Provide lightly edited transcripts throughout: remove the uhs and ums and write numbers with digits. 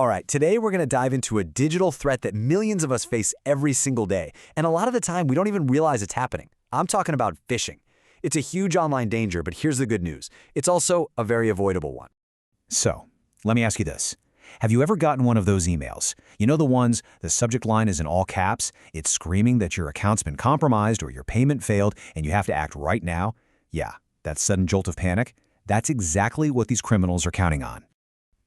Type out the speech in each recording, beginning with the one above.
All right, today we're going to dive into a digital threat that millions of us face every single day, and a lot of the time we don't even realize it's happening. I'm talking about phishing. It's a huge online danger, but here's the good news. It's also a very avoidable one. So, let me ask you this. Have you ever gotten one of those emails? You know the ones, the subject line is in all caps, it's screaming that your account's been compromised or your payment failed and you have to act right now? Yeah, that sudden jolt of panic, that's exactly what these criminals are counting on.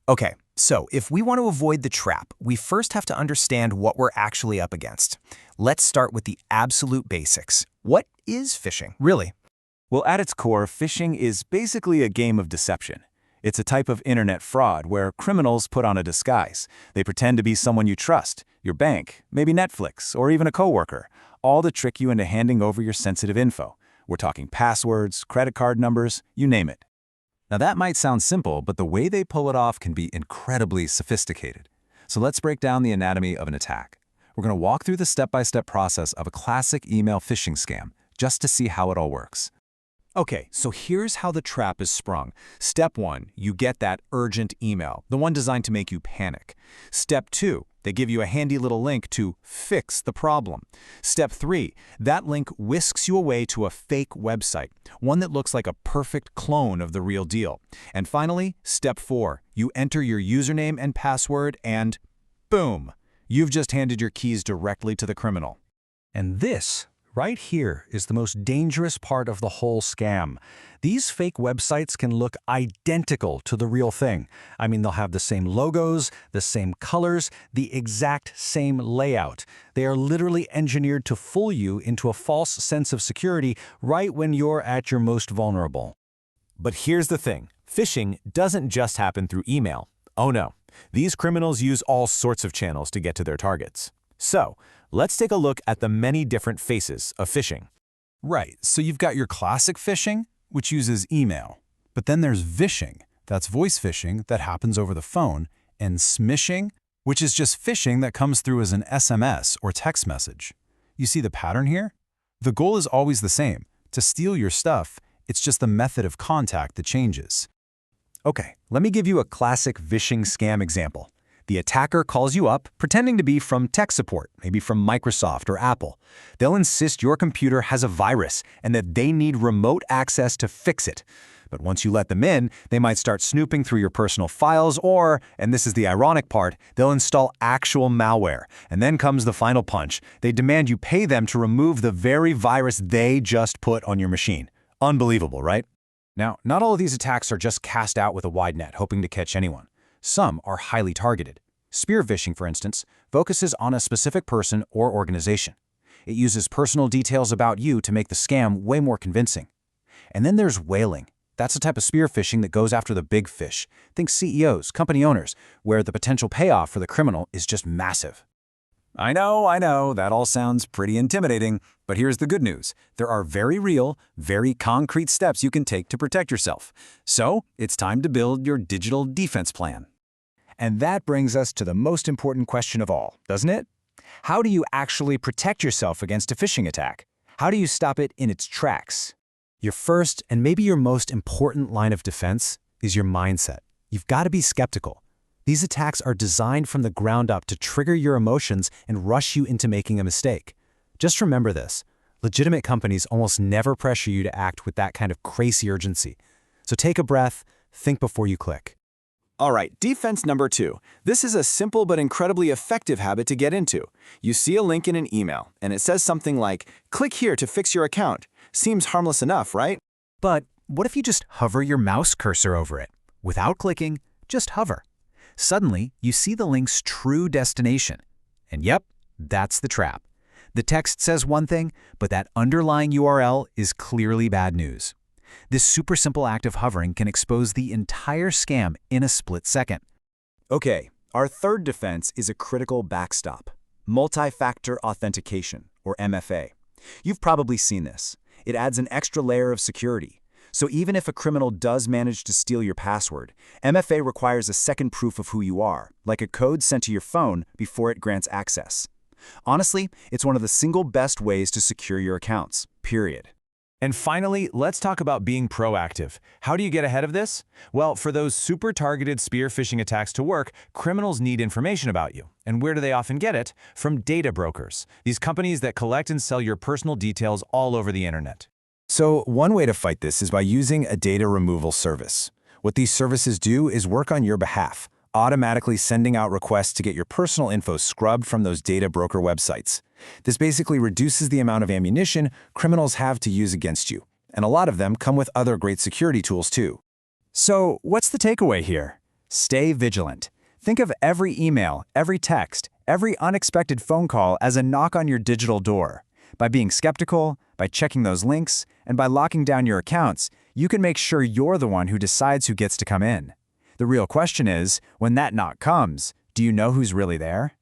Okay, so if we want to avoid the trap, we first have to understand what we're actually up against. Let's start with the absolute basics. What is phishing, really? Well, at its core, phishing is basically a game of deception. It's a type of internet fraud where criminals put on a disguise. They pretend to be someone you trust, your bank, maybe Netflix, or even a coworker, all to trick you into handing over your sensitive info. We're talking passwords, credit card numbers, you name it. Now that might sound simple, but the way they pull it off can be incredibly sophisticated. So let's break down the anatomy of an attack. We're going to walk through the step-by-step process of a classic email phishing scam, just to see how it all works. Okay, so here's how the trap is sprung. Step 1, you get that urgent email, the one designed to make you panic. Step 2, they give you a handy little link to fix the problem. Step 3, that link whisks you away to a fake website, one that looks like a perfect clone of the real deal. And finally, step 4, you enter your username and password and boom, you've just handed your keys directly to the criminal. And this, right here, is the most dangerous part of the whole scam. These fake websites can look identical to the real thing. I mean, they'll have the same logos, the same colors, the exact same layout. They are literally engineered to fool you into a false sense of security right when you're at your most vulnerable. But here's the thing. Phishing doesn't just happen through email. Oh no. These criminals use all sorts of channels to get to their targets. So, let's take a look at the many different faces of phishing. Right, so you've got your classic phishing, which uses email. But then there's vishing, that's voice phishing that happens over the phone, and smishing, which is just phishing that comes through as an SMS or text message. You see the pattern here? The goal is always the same, to steal your stuff, it's just the method of contact that changes. Okay, let me give you a classic phishing scam example. The attacker calls you up, pretending to be from tech support, maybe from Microsoft or Apple. They'll insist your computer has a virus and that they need remote access to fix it. But once you let them in, they might start snooping through your personal files or, and this is the ironic part, they'll install actual malware. And then comes the final punch. They demand you pay them to remove the very virus they just put on your machine. Unbelievable, right? Now, not all of these attacks are just cast out with a wide net, hoping to catch anyone. Some are highly targeted. Spear phishing, for instance, focuses on a specific person or organization. It uses personal details about you to make the scam way more convincing. And then there's whaling. That's a type of spear phishing that goes after the big fish. Think CEOs, company owners, where the potential payoff for the criminal is just massive. I know, that all sounds pretty intimidating, but here's the good news. There are very real, very concrete steps you can take to protect yourself. So, it's time to build your digital defense plan. And that brings us to the most important question of all, doesn't it? How do you actually protect yourself against a phishing attack? How do you stop it in its tracks? Your first and maybe your most important line of defense is your mindset. You've got to be skeptical. These attacks are designed from the ground up to trigger your emotions and rush you into making a mistake. Just remember this. Legitimate companies almost never pressure you to act with that kind of crazy urgency. So take a breath, think before you click. All right, defense number 2. This is a simple but incredibly effective habit to get into. You see a link in an email, and it says something like, "Click here to fix your account." Seems harmless enough, right? But what if you just hover your mouse cursor over it? Without clicking, just hover. Suddenly, you see the link's true destination. And yep, that's the trap. The text says one thing, but that underlying URL is clearly bad news. This super simple act of hovering can expose the entire scam in a split second. Okay, our third defense is a critical backstop. Multi-Factor Authentication, or MFA. You've probably seen this. It adds an extra layer of security. So even if a criminal does manage to steal your password, MFA requires a second proof of who you are, like a code sent to your phone before it grants access. Honestly, it's one of the single best ways to secure your accounts, period. And finally, let's talk about being proactive. How do you get ahead of this? Well, for those super targeted spear phishing attacks to work, criminals need information about you. And where do they often get it? From data brokers, these companies that collect and sell your personal details all over the internet. So one way to fight this is by using a data removal service. What these services do is work on your behalf, automatically sending out requests to get your personal info scrubbed from those data broker websites. This basically reduces the amount of ammunition criminals have to use against you, and a lot of them come with other great security tools too. So, what's the takeaway here? Stay vigilant. Think of every email, every text, every unexpected phone call as a knock on your digital door. By being skeptical, by checking those links, and by locking down your accounts, you can make sure you're the one who decides who gets to come in. The real question is, when that knock comes, do you know who's really there?